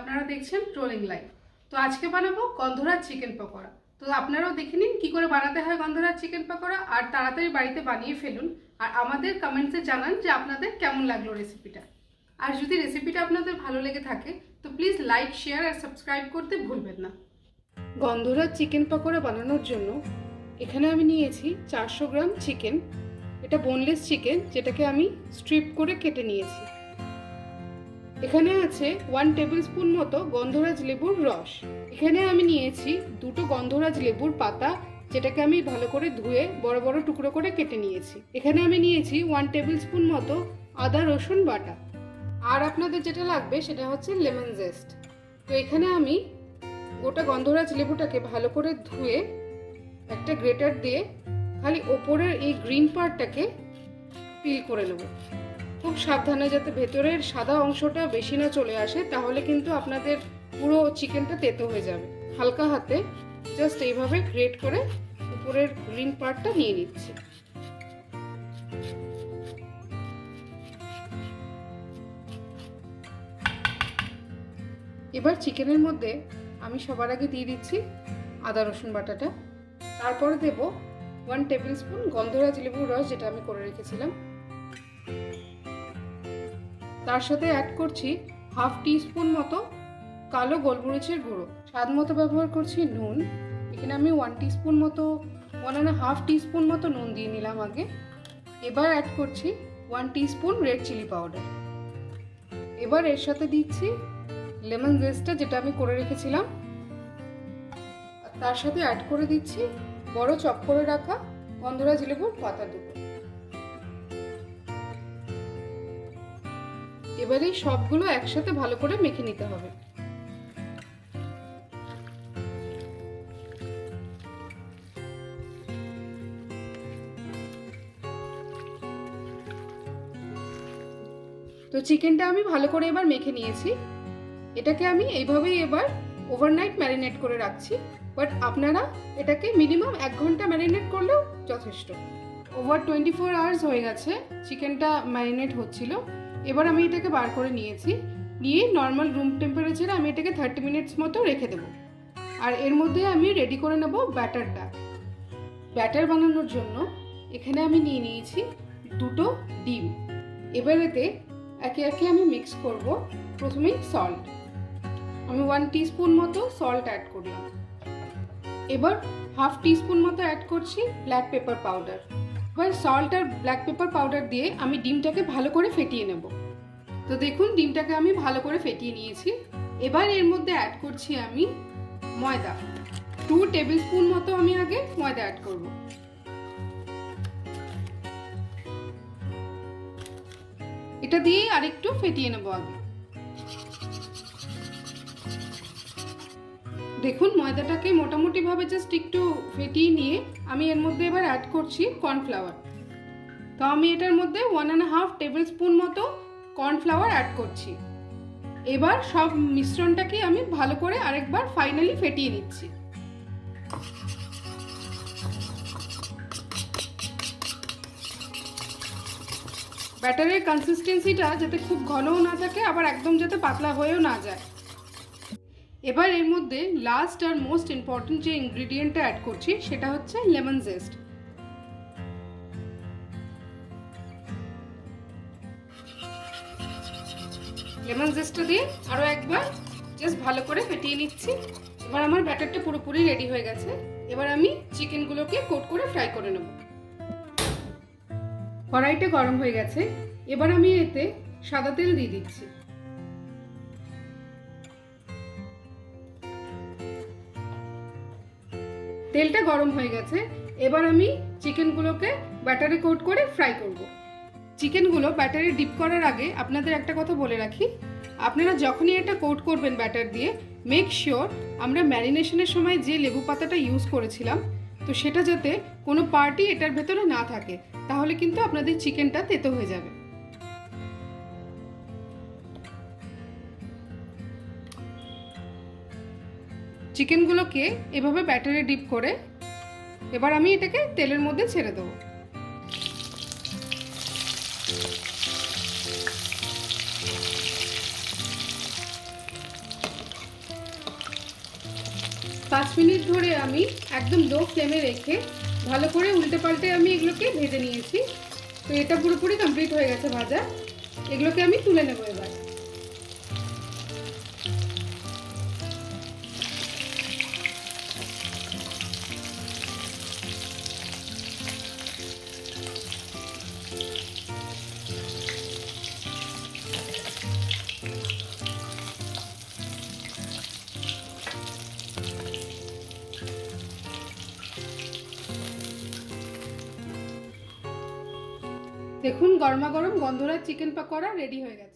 আপনারা দেখছেন trolling live. তো আজকে বানাবো গন্ধরাজ চিকেন পকোড়া। তো আপনারাও দেখে নিন কী করে বানাতে হয় গন্ধরাজ চিকেন পকোড়া, আর তাড়াতাড়ি বাড়িতে বানিয়ে ফেলুন। আর আমাদের কমেন্টসে জানান যে আপনাদের কেমন লাগলো রেসিপিটা। আর যদি রেসিপিটা আপনাদের ভালো লেগে থাকে তো প্লিজ লাইক, শেয়ার আর সাবস্ক্রাইব করতে ভুলবেন না। গন্ধরাজ চিকেন পকোড়া বানানোর জন্য এখানে আমি নিয়েছি 400 গ্রাম চিকেন। এটা বোনলেস চিকেন, যেটাকে আমি স্ট্রিপ করে কেটে নিয়েছি। এখানে আছে 1 টেবিল স্পুন মতো গন্ধরাজ লেবুর রস। এখানে আমি নিয়েছি 2টো গন্ধরাজ লেবুর পাতা, যেটাকে আমি ভালো করে ধুয়ে বড় বড় টুকরো করে কেটে নিয়েছি। এখানে আমি নিয়েছি 1 টেবিল স্পুন মতো আদা রসুন বাটা। আর আপনাদের যেটা লাগবে সেটা হচ্ছে লেমন জেস্ট। তো এখানে আমি গোটা গন্ধরাজ লেবুটাকে ভালো করে ধুয়ে একটা গ্রেটার দিয়ে খালি ওপরের এই গ্রিন পার্টটাকে পিল করে নেব। খুব সাবধানে, যাতে ভেতরের সাদা অংশটা বেশি না চলে আসে, তাহলে কিন্তু আপনাদের পুরো চিকেনটা তেতো হয়ে যাবে। হালকা হাতে জাস্ট এইভাবে গ্রেট করে উপরের গ্রিন পার্টটা নিয়ে নিচ্ছি। এবার চিকেনের মধ্যে আমি সবার আগে দিয়ে দিচ্ছি আদা রসুন বাটাটা। তারপরে দেব 1 টেবিল স্পুন গন্ধরাজ লেবুর রস, যেটা আমি করে রেখেছিলাম। তার সাথে অ্যাড করছি হাফ টিস্পুন মতো কালো গোলমরিচের গুঁড়ো। স্বাদ মতো ব্যবহার করছি নুন। এখানে আমি 1 টিস্পুন মতো 1.5 টিস্পুন মতো নুন দিয়ে নিলাম আগে। এবার অ্যাড করছি 1 টিস্পুন রেড চিলি পাউডার। এবার এর সাথে দিচ্ছি লেমন জেস্টটা, যেটা আমি করে রেখেছিলাম। আর তার সাথে অ্যাড করে দিচ্ছি বড় চপ করে রাখা গন্ধরাজ লেবুর পাতা দুটো। এবারে সবগুলো একসাথে ভালো করে মেখে নিতে হবে। তো চিকেনটা আমি ভালো করে এবার মেখে নিয়েছি। এটাকে আমি এইভাবেই এবার ওভারনাইট ম্যারিনেট করে রাখছি। বাট আপনারা এটাকে মিনিমাম 1 ঘন্টা ম্যারিনেট করলেও যথেষ্ট। ওভার 24 আওয়ার্স হয়ে গেছে চিকেনটা ম্যারিনেট হচ্ছিল। এবার আমি এটাকে বার করে নিয়েছি। নিয়ে নর্মাল রুম টেম্পারেচারে আমি এটাকে 30 মিনিটস মতো রেখে দেবো। আর এর মধ্যে আমি রেডি করে নেব ব্যাটারটা। ব্যাটার বানানোর জন্য এখানে আমি নিয়ে নিয়েছি 2টো ডিম। এবার এতে একে একে আমি মিক্স করব। প্রথমেই সল্ট, আমি 1 টিস্পুন মতো সল্ট অ্যাড করলাম। এবার হাফ টিস্পুন মতো অ্যাড করছি ব্ল্যাক পেপার পাউডার। এবার সল্ট আর ব্ল্যাক পেপার পাউডার দিয়ে আমি ডিমটাকে ভালো করে ফেটিয়ে নেব। তো দেখুন, ডিমটাকে আমি ভালো করে ফেটিয়ে নিয়েছি। এবার এর মধ্যে অ্যাড করছি আমি ময়দা। 2 টেবিল স্পুন মতো আমি আগে ময়দা অ্যাড করব। এটা দিয়ে আরেকটু ফেটিয়ে নেব আগে। দেখুন, ময়দাটাকে মোটামুটি ভাবে জাস্ট একটু ফেটিয়ে নিয়ে আমি এর মধ্যে এবার অ্যাড করছি কর্নফ্লাওয়ার। তো আমি এটার মধ্যে 1.5 টেবিল স্পুন মতো কর্নফ্লাওয়ার অ্যাড করছি। এবার সব মিশ্রণটাকে আমি ভালো করে আরেকবার ফাইনালি ফেটিয়ে নিচ্ছি। ব্যাটারের কনসিস্টেন্সিটা যাতে খুব ঘনও না থাকে, আবার একদম যাতে পাতলা হয়েও না যায়। এবার এর মধ্যে লাস্ট আর মোস্ট ইম্পর্টেন্ট যে ইনগ্রেডিয়েন্টটা অ্যাড করছি সেটা হচ্ছে লেমন জেস্ট। লেমন জেস্টটা দিয়ে আরও একবার জাস্ট ভালো করে ফেটিয়ে নিচ্ছি। এবার আমার ব্যাটারটা পুরোপুরি রেডি হয়ে গেছে। এবার আমি চিকেনগুলোকে কোট করে ফ্রাই করে নেব। কড়াইটা গরম হয়ে গেছে। এবার আমি এতে সাদা তেল দিয়ে দিচ্ছি। তেলটা গরম হয়ে গেছে। এবার আমি চিকেনগুলোকে ব্যাটারে কোট করে ফ্রাই করব। চিকেনগুলো ব্যাটারে ডিপ করার আগে আপনাদের একটা কথা বলে রাখি, আপনারা যখনই এটা কোট করবেন ব্যাটার দিয়ে, মেক শিওর আমরা ম্যারিনেশনের সময় যে লেবু পাতাটা ইউজ করেছিলাম তো সেটা যাতে কোনো পার্টই এটার ভেতরে না থাকে, তাহলে কিন্তু আপনাদের চিকেনটা তেতো হয়ে যাবে। চিকেনগুলোকে এভাবে ব্যাটারে ডিপ করে এবার আমি এটাকে তেলের মধ্যে ছেড়ে দেবো। 5 মিনিট ধরে আমি একদম লো ফ্লেমে রেখে ভালো করে উল্টে পাল্টে আমি এগুলোকে ভেজে নিয়েছি। তো এটা পুরোপুরি কমপ্লিট হয়ে গেছে ভাজা। এগুলোকে আমি তুলে নেব এবার। দেখুন গরমা গরম গন্ধরাজ চিকেন পকোড়া রেডি হয়ে গেছে।